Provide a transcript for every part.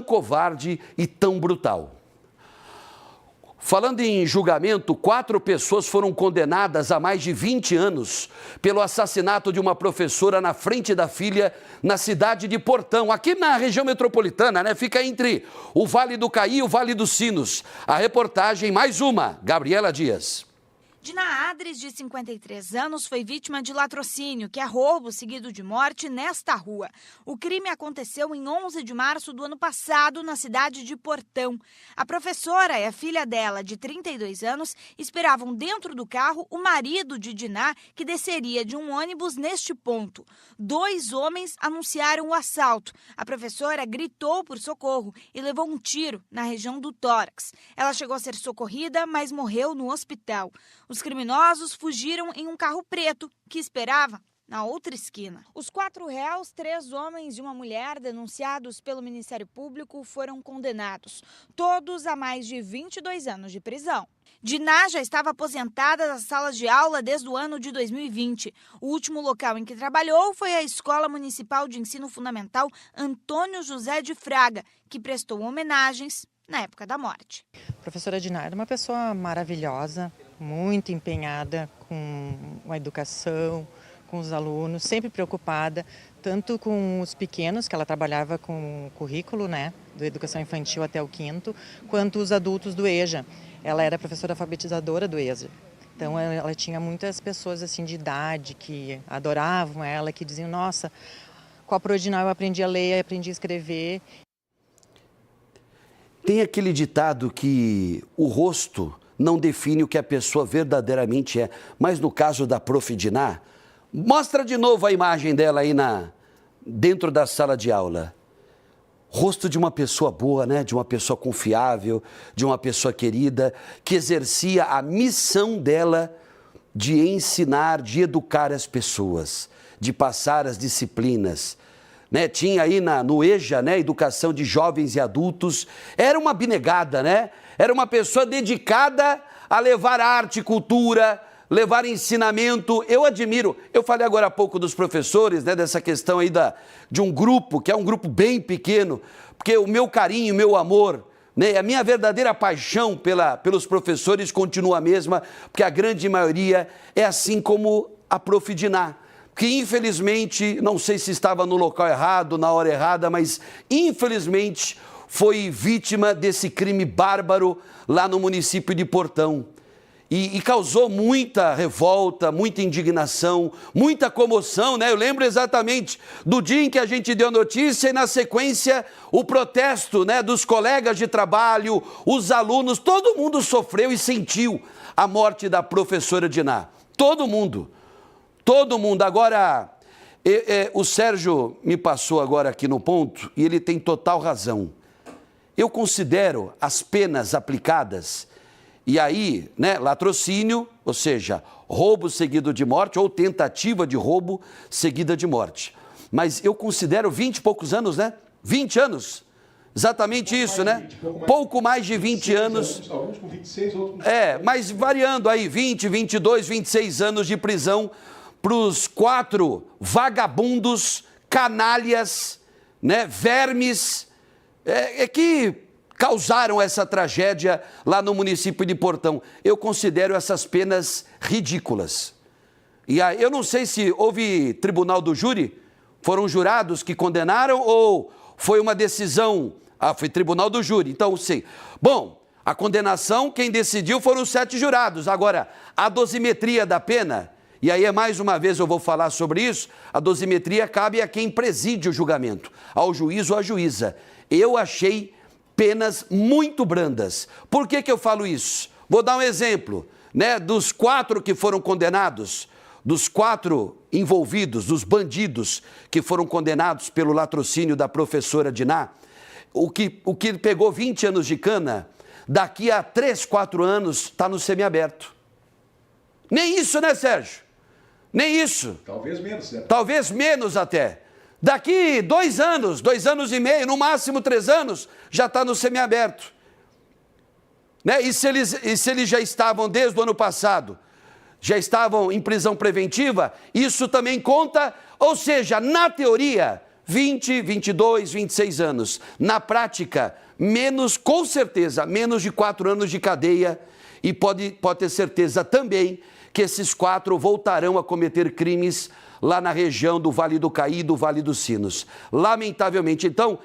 covarde e tão brutal. Falando em julgamento, 4 pessoas foram condenadas a mais de 20 anos pelo assassinato de uma professora na frente da filha na cidade de Portão, aqui na região metropolitana, né? Fica entre o Vale do Caí e o Vale dos Sinos. A reportagem, mais uma, Gabriela Dias. Dina Adres, de 53 anos, foi vítima de latrocínio, que é roubo seguido de morte nesta rua. O crime aconteceu em 11 de março do ano passado, na cidade de Portão. A professora e a filha dela, de 32 anos, esperavam dentro do carro o marido de Dina, que desceria de um ônibus neste ponto. 2 homens anunciaram o assalto. A professora gritou por socorro e levou um tiro na região do tórax. Ela chegou a ser socorrida, mas morreu no hospital. Os criminosos fugiram em um carro preto que esperava na outra esquina. Os 4 réus, 3 homens e uma mulher, denunciados pelo Ministério Público, foram condenados, todos a mais de 22 anos de prisão. Dina já estava aposentada das salas de aula desde o ano de 2020. O último local em que trabalhou foi a Escola Municipal de Ensino Fundamental Antônio José de Fraga, que prestou homenagens na época da morte. A professora Dina era uma pessoa maravilhosa, muito empenhada com a educação, com os alunos, sempre preocupada, tanto com os pequenos, que ela trabalhava com o currículo, né, da educação infantil até o 5º, quanto os adultos do EJA. Ela era professora alfabetizadora do EJA. Então ela tinha muitas pessoas assim de idade que adoravam ela, que diziam, nossa, com a Prodina eu aprendi a ler, aprendi a escrever. Tem aquele ditado que o rosto não define o que a pessoa verdadeiramente é. Mas no caso da Prof. Dina, mostra de novo a imagem dela aí dentro da sala de aula. Rosto de uma pessoa boa, né? De uma pessoa confiável, de uma pessoa querida, que exercia a missão dela de ensinar, de educar as pessoas, de passar as disciplinas. Né? Tinha aí no EJA, né? Educação de jovens e adultos. Era uma abnegada, né? Era uma pessoa dedicada a levar arte, cultura, levar ensinamento. Eu admiro, eu falei agora há pouco dos professores, né, dessa questão aí de um grupo, que é um grupo bem pequeno, porque o meu carinho, o meu amor, né, a minha verdadeira paixão pelos professores continua a mesma, porque a grande maioria é assim como a Prof. Dina, que infelizmente, não sei se estava no local errado, na hora errada, mas infelizmente foi vítima desse crime bárbaro lá no município de Portão. E causou muita revolta, muita indignação, muita comoção, né? Eu lembro exatamente do dia em que a gente deu a notícia e, na sequência, o protesto, né, dos colegas de trabalho, os alunos, todo mundo sofreu e sentiu a morte da professora Dina. Todo mundo. Todo mundo. Agora, o Sérgio me passou agora aqui no ponto e ele tem total razão. Eu considero as penas aplicadas, e aí, né, latrocínio, ou seja, roubo seguido de morte ou tentativa de roubo seguida de morte. Mas eu considero 20 e poucos anos, né? 20 anos. Exatamente isso, né? Pouco mais de 20 anos. Alguns com 26, outros com... mas variando aí, 20, 22, 26 anos de prisão para os 4 vagabundos, canalhas, né, vermes, que causaram essa tragédia lá no município de Portão. Eu considero essas penas ridículas. E aí, eu não sei se houve tribunal do júri, foram jurados que condenaram ou foi uma decisão... foi tribunal do júri, então sei. Bom, a condenação, quem decidiu foram os 7 jurados. Agora, a dosimetria da pena, e aí mais uma vez eu vou falar sobre isso, a dosimetria cabe a quem preside o julgamento, ao juiz ou à juíza. Eu achei penas muito brandas. Por que eu falo isso? Vou dar um exemplo, né? Dos 4 que foram condenados, dos 4 envolvidos, dos bandidos que foram condenados pelo latrocínio da professora Dina, o que pegou 20 anos de cana, daqui a 3, 4 anos está no semiaberto. Nem isso, né, Sérgio? Nem isso. Talvez menos, né? Talvez menos até. Daqui 2 anos, 2 anos e meio, no máximo 3 anos, já está no semiaberto. Né? E se eles já estavam desde o ano passado, já estavam em prisão preventiva, isso também conta, ou seja, na teoria, 20, 22, 26 anos. Na prática, com certeza, menos de 4 anos de cadeia, e pode ter certeza também que esses 4 voltarão a cometer crimes lá na região do Vale do Caí e do Vale dos Sinos. Lamentavelmente, então,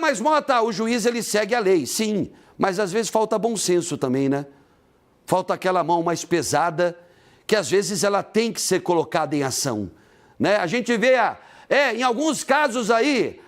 mas Mota, o juiz ele segue a lei, sim, mas às vezes falta bom senso também, né? Falta aquela mão mais pesada, que às vezes ela tem que ser colocada em ação, né? A gente vê, em alguns casos aí,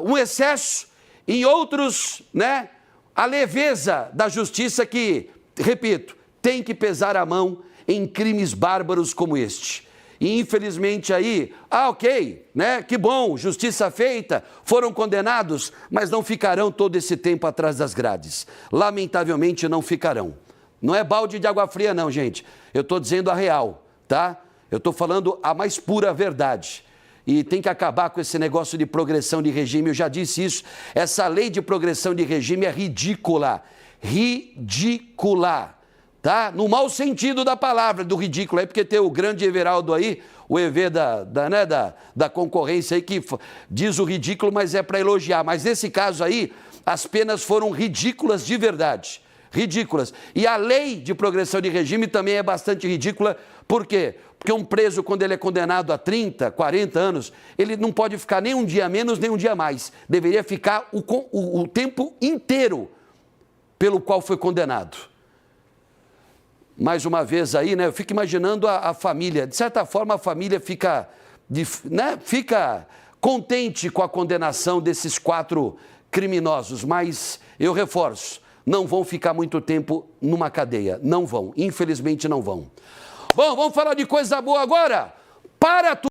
um excesso, em outros, né, a leveza da justiça que, repito, tem que pesar a mão em crimes bárbaros como este. E infelizmente aí, ok, né, que bom, justiça feita, foram condenados, mas não ficarão todo esse tempo atrás das grades. Lamentavelmente não ficarão. Não é balde de água fria não, gente. Eu estou dizendo a real, tá? Eu estou falando a mais pura verdade. E tem que acabar com esse negócio de progressão de regime, eu já disse isso. Essa lei de progressão de regime é ridícula. Ridícula. Tá? No mau sentido da palavra, do ridículo. Aí porque tem o grande Everaldo aí, o EV da concorrência aí, que diz o ridículo, mas é para elogiar. Mas nesse caso aí, as penas foram ridículas de verdade. Ridículas. E a lei de progressão de regime também é bastante ridícula. Por quê? Porque um preso, quando ele é condenado a 30, 40 anos, ele não pode ficar nem um dia menos, nem um dia mais. Deveria ficar o tempo inteiro pelo qual foi condenado. Mais uma vez aí, né, eu fico imaginando a família. De certa forma, a família fica contente com a condenação desses 4 criminosos. Mas, eu reforço, não vão ficar muito tempo numa cadeia. Não vão, infelizmente não vão. Bom, vamos falar de coisa boa agora? Para tudo.